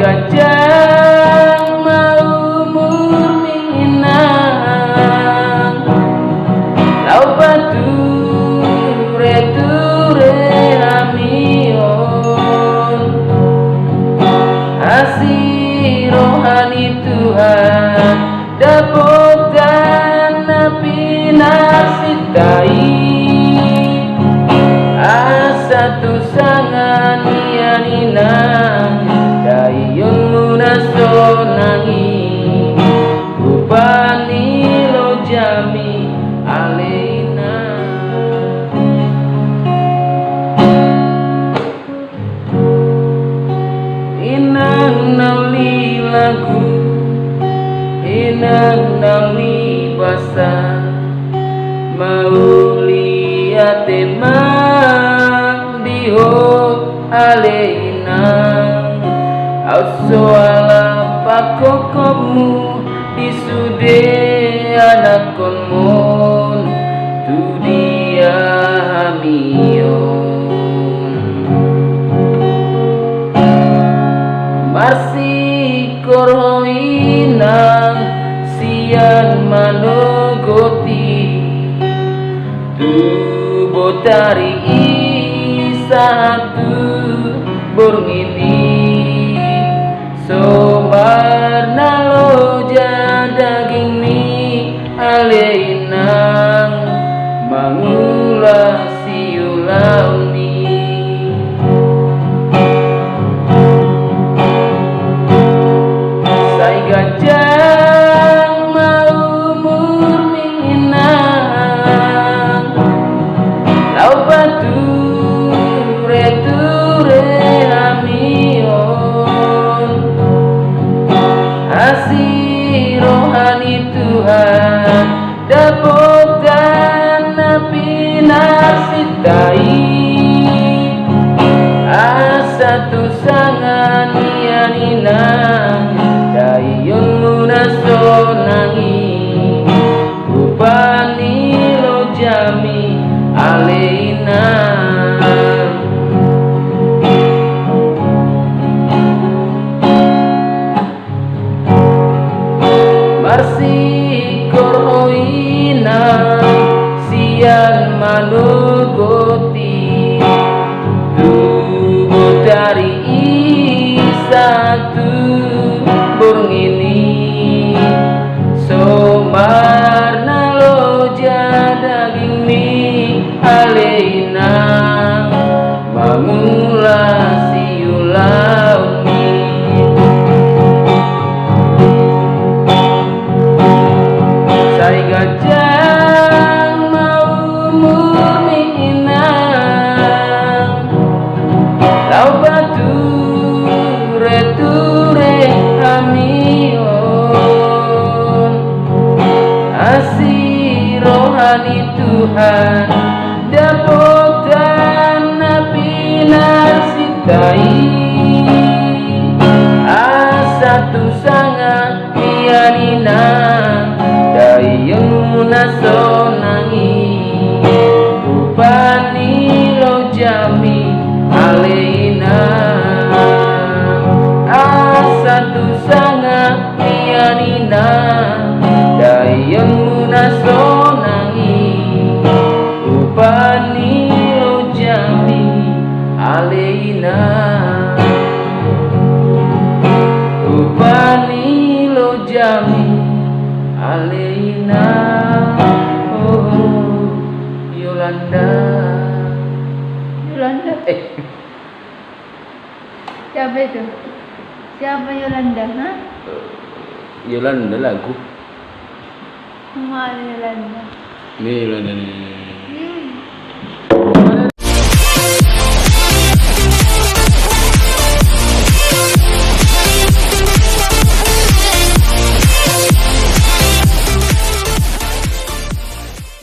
gajang mau murminang lau bature ture amion asih rohani Tuhan dapot dan nabi nasitai asa tu sangan ianinang dayun munasonangi rupani lo jami aleina inang nauli lagu inang nauli basa mau lihat emang diho aleina soala pakokomu disude anak konmon tu dia hamion masih koroinang sian manogoti tu botari satu borngini somarna loja daging ni aleinang mangulah siulauni sai gajang mau murminang lau bature ture amion asih rohani Tuhan dapot dan nabi nasitai asa tu sangan ianinang dayun munasonangi rupani lo jami aleina masih koroina sian manugoti tubuh dari satu burung ini somarna loja daging mi aleina mangulah siulauni sai gajang mau murminang lau bature ture amion asih rohani Tuhan dapot dan nabi nasitai asa tu sangat ianinang dayun munasonangi rupani lo jami aleina asa tu sangat ianinang dayun munasonangi rupani lo jami aleina rupani lo jami aleina. Oh Yolanda siapa itu? Siapa Yolanda? Hah? Yolanda lagu Mana Yolanda? nih Yolanda nih